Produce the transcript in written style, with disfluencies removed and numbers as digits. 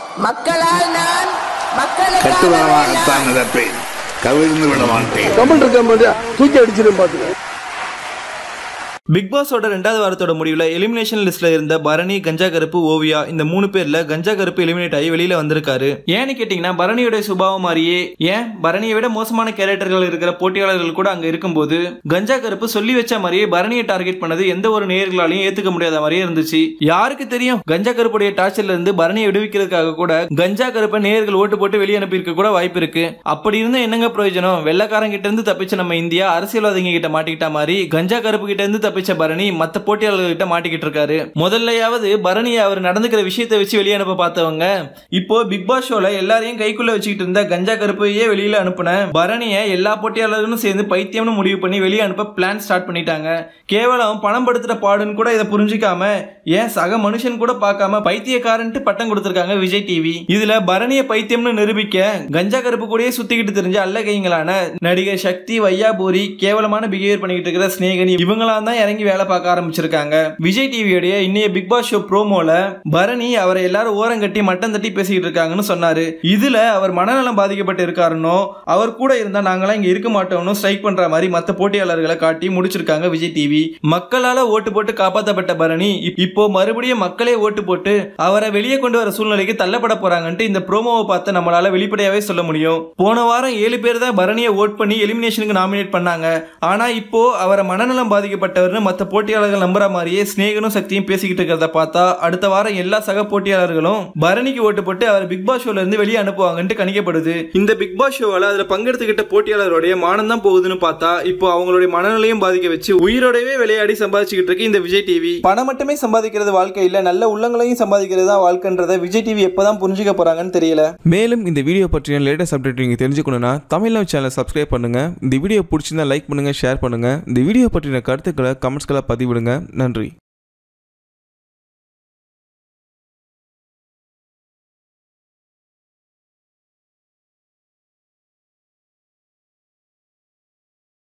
மக்களால் நான் கட்டுவரமாகத்தான் நடப்பேன், கவிழ்ந்து விட மாட்டேன். கமல் இருக்க தூக்கி அடிச்சிடும் பாத்துக்க. பிக் பாஸோட 2வது வாரத்தோட முடிவில் எலிமினேஷன் லிஸ்ட்ல இருந்த பரணி, கஞ்சா கருப்பு, ஓவியா இந்த 3 பேர்ல கஞ்சா கருப்பு எலிமினேட் ஆகி வெளியில வந்திருக்காரு. ஏன்னு கேட்டீங்கன்னா பரணியோட சுபாவம் மாதிரியே பரணியை விட மோசமான கேரக்டர்கள் இருக்கிற போட்டியாளர்கள் கூட அங்க இருக்கும்போது கஞ்சா கருப்பு சொல்லி வச்ச மாதிரியே பரணியை டார்கெட் பண்ணது எந்த ஒரு நேயர்களாலையும் ஏத்துக்க முடியாத மாதிரியே இருந்துச்சு. யாருக்கு தெரியும், கஞ்சா கருப்புடைய டார்ச்சர்ல இருந்து பரணியை விடுவிக்கிறதுக்காக கூட கஞ்சா கருப்பை நேயர்கள் ஓட்டு போட்டு வெளியே அனுப்பியிருக்க கூட வாய்ப்பு இருக்கு. அப்படி இருந்தா என்னங்க பிரயோஜனம்? வெள்ளக்காரங்க கிட்ட இருந்து தப்பிச்ச நம்ம இந்தியா அரசியல்வாதிங்க கிட்ட மாட்டிக்கிட்ட மாதிரி கஞ்சா கருப்பு கிட்ட இருந்து பரணி மத்த போட்டியாளர்கிட்ட மாட்டிக்கிட்டு இருக்காரு. முதல்லையாவது பரணியை அவர் நடந்துக்கிற விஷயத்தை வச்சு வெளியே அனுப்ப பார்த்தவங்க இப்போ பிக் பாஸ் ஷோல எல்லாரையும் கைக்குள்ள வச்சுக்கிட்டு இருந்த கஞ்சா கருப்பையே வெளியில அனுப்புன பரணியை எல்லா போட்டியாளர்களும் சேர்ந்து பைத்தியம்னு முடிவு பண்ணி வெளியே அனுப்ப பிளான் ஸ்டார்ட் பண்ணிட்டாங்க. கேவலம் பணம் படுத்துற பாடுன்னு கூட இதை புரிஞ்சுக்காம சக மனுஷன் கூட பார்க்காம பைத்தியக்காரன்ட்டு பட்டம் கொடுத்திருக்காங்க விஜய் டிவி. இதுல பரணியை பைத்தியம்னு நிரூபிக்க கஞ்சா கருப்பு கூடயே சுத்திக்கிட்டு தெரிஞ்ச அல்லகைங்களான நடிகை சக்தி, வையாபூரி, கேவலமான பிஹேவியர் பண்ணிக்கிட்டு இருக்கிற ஸ்நேகன் இவங்களாம் தான் இறங்கி வேலை பார்க்க ஆரம்பிச்சிருக்காங்க. விஜய் டிவியோட இன்னைய பிக் பாஸ் ஷோ ப்ரோமோல பரணி அவரை எல்லாரும் ஓரம் கட்டி மட்டம் தட்டி பேசிக்கிட்டு இருக்காங்கன்னு சொன்னாரு. இதுல அவர் மனநலம் பாதிக்கப்பட்டு இருக்காருன்னோ அவர் கூட இருந்தா நாங்களாம் இங்க இருக்க மாட்டோம்னு ஸ்ட்ரைக் பண்ற மாதிரி மத்த போட்டியாளர்களை காட்டி முடிச்சிருக்காங்க விஜய் டிவி. மக்களால ஓட்டு போட்டு காப்பாற்றப்பட்ட பரணி இப்போ மறுபடியும் மக்களே ஓட்டு போட்டு அவரை வெளியே கொண்டு வர சூழ்நிலைக்கு தள்ளப்பட போறாங்கன்ட்டு இந்த ப்ரோமோவை பார்த்து நம்மளால வெளிப்படையாவே சொல்ல முடியும். போன வாரம் 7 பேர் தான் பரணியை ஓட் பண்ணி எலிமினேஷனுக்கு நாமினேட் பண்ணாங்க. ஆனா இப்போ அவரை மனநலம் பாதிக்கப்பட்டவர்னு மற்ற போட்டியாளர்கள் நம்புற மாதிரியே ஸ்நேகனும் சக்தியும் பேசிக்கிட்டு இருக்கிறத பார்த்தா அடுத்த வாரம் எல்லா சக போட்டியாளர்களும் பரணிக்கு ஓட்டு போட்டு அவர் பிக் பாஸ் ஷோல இருந்து வெளியே அனுப்புவாங்கன்னு கணிக்கப்படுது. இந்த பிக் பாஸ் ஷோவால அதுல பங்கெடுத்துக்கிட்ட போட்டியாளருடைய மானம் தான் போகுதுன்னு பார்த்தா இப்போ அவங்களுடைய மனநிலையும் பாதிக்க வச்சு உயிரோடவே விளையாடி சம்பாதிச்சுக்கிட்டு இருக்கு இந்த விஜய் டிவி. பணம் மட்டுமே சம்பாதிக்கிறது வாழ்க்கை இல்ல, நல்ல உள்ளங்களையும் சம்பாதிக்கிறது தான் வாழ்க்கைன்றத விஜய் டிவி எப்பதான் புரிஞ்சுக்க போறாங்கன்னு தெரியல. மேலும் இந்த வீடியோ பற்றிய லேட்டஸ்ட் அப்டேட் நீங்க தெரிஞ்சுக்கணும்னா தமிழ் சேனலை சப்ஸ்கிரைப் பண்ணுங்க. இந்த வீடியோ பிடிச்சிருந்தா லைக் பண்ணுங்க, ஷேர் பண்ணுங்க. இந்த வீடியோ பற்றின கருத்துக்களை கமெண்ட்ஸ்களை பதிவிடுங்க. நன்றி.